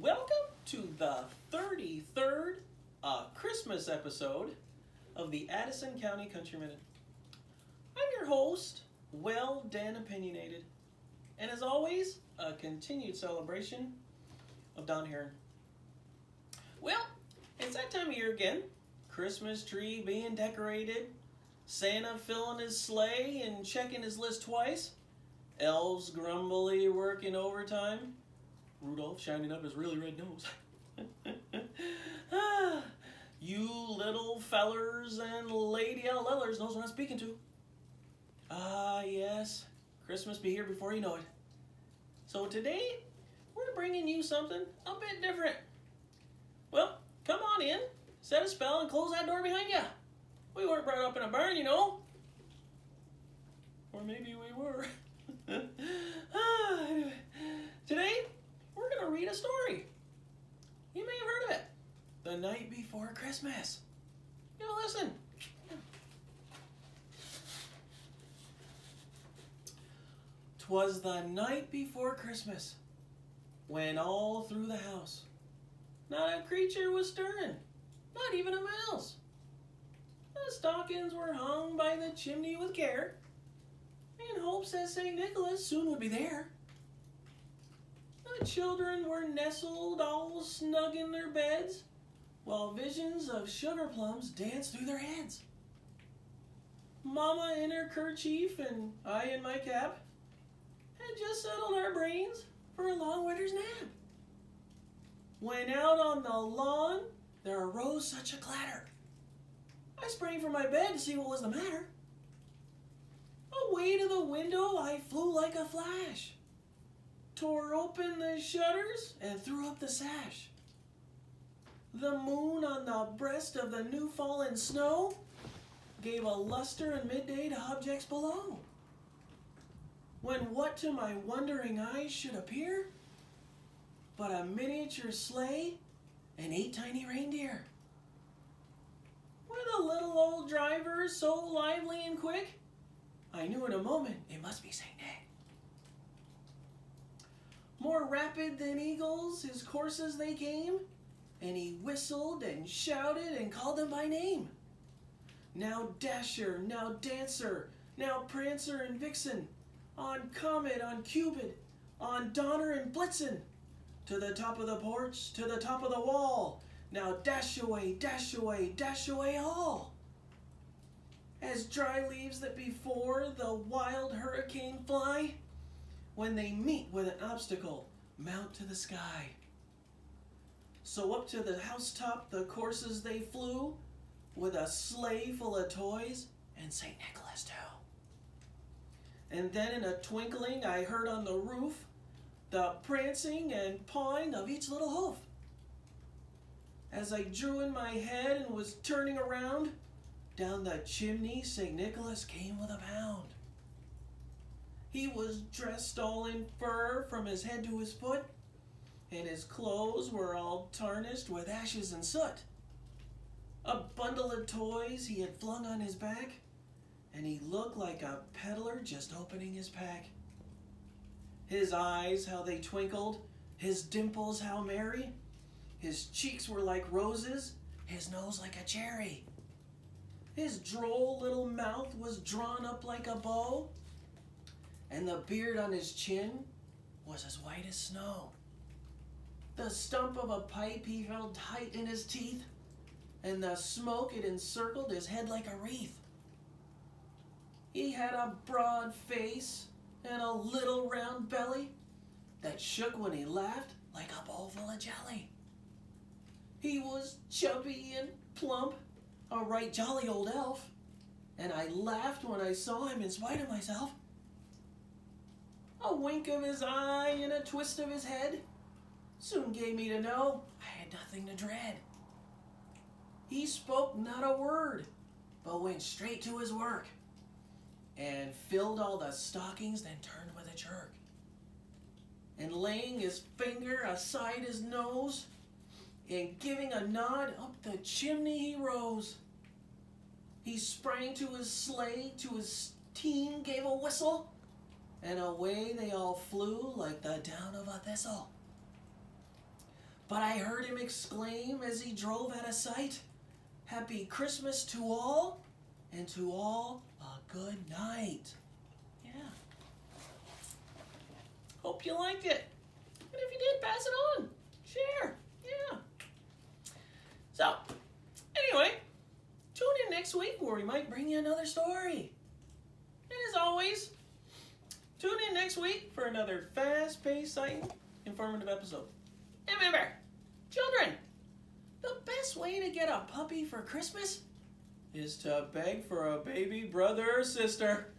Welcome to the 33rd Christmas episode of the Addison County Country Minute. I'm your host, Dan Opinionated, and as always, a continued celebration of Don Harron. Well, it's that time of year again. Christmas tree being decorated, Santa filling his sleigh and checking his list twice, elves grumbly working overtime, Rudolph shining up his really red nose. You little fellers and lady LLers knows what I'm speaking to. Yes, Christmas be here before you know it. So today, we're bringing you something a bit different. Well, come on in, set a spell, and close that door behind you. We weren't brought up in a barn, you know. Or maybe we were. Anyway, today, we're going to read a story. You may have heard of it. The Night Before Christmas. You know, listen. 'Twas the night before Christmas, when all through the house not a creature was stirring, not even a mouse. The stockings were hung by the chimney with care, in hopes that St. Nicholas soon would be there. The children were nestled all snug in their beds, while visions of sugar plums danced through their heads. Mama in her kerchief and I in my cap had just settled our brains for a long winter's nap. When out on the lawn there arose such a clatter, I sprang from my bed to see what was the matter. Away to the window I flew like a flash, tore open the shutters and threw up the sash. The moon on the breast of the new fallen snow gave a luster in midday to objects below. When what to my wondering eyes should appear but a miniature sleigh and 8 tiny reindeer. With a little old driver so lively and quick, I knew in a moment it must be St. Nick. More rapid than eagles his coursers they came, and he whistled and shouted and called them by name. Now Dasher, now Dancer, now Prancer and Vixen, on Comet, on Cupid, on Donner and Blitzen, to the top of the porch, to the top of the wall, now dash away, dash away, dash away all. As dry leaves that before the wild hurricane fly, when they meet with an obstacle, mount to the sky. So up to the housetop the coursers they flew, with a sleigh full of toys and St. Nicholas too. And then in a twinkling I heard on the roof the prancing and pawing of each little hoof. As I drew in my head and was turning around, down the chimney St. Nicholas came with a bound. He was dressed all in fur from his head to his foot, and his clothes were all tarnished with ashes and soot. A bundle of toys he had flung on his back, and he looked like a peddler just opening his pack. His eyes, how they twinkled, his dimples, how merry. His cheeks were like roses, his nose like a cherry. His droll little mouth was drawn up like a bow, and the beard on his chin was as white as snow. The stump of a pipe he held tight in his teeth, and the smoke it encircled his head like a wreath. He had a broad face and a little round belly that shook when he laughed like a bowl full of jelly. He was chubby and plump, a right jolly old elf, and I laughed when I saw him in spite of myself. A wink of his eye and a twist of his head soon gave me to know I had nothing to dread. He spoke not a word, but went straight to his work, and filled all the stockings, then turned with a jerk. And laying his finger aside his nose, and giving a nod, up the chimney he rose. He sprang to his sleigh, to his team gave a whistle, and away they all flew like the down of a thistle. But I heard him exclaim as he drove out of sight, "Happy Christmas to all, and to all a good night." Yeah. Hope you liked it. And if you did, pass it on. Share. Yeah. So, anyway, tune in next week where we might bring you another story. And as always, tune in next week for another fast-paced, exciting, informative episode. And remember, children, the best way to get a puppy for Christmas is to beg for a baby brother or sister.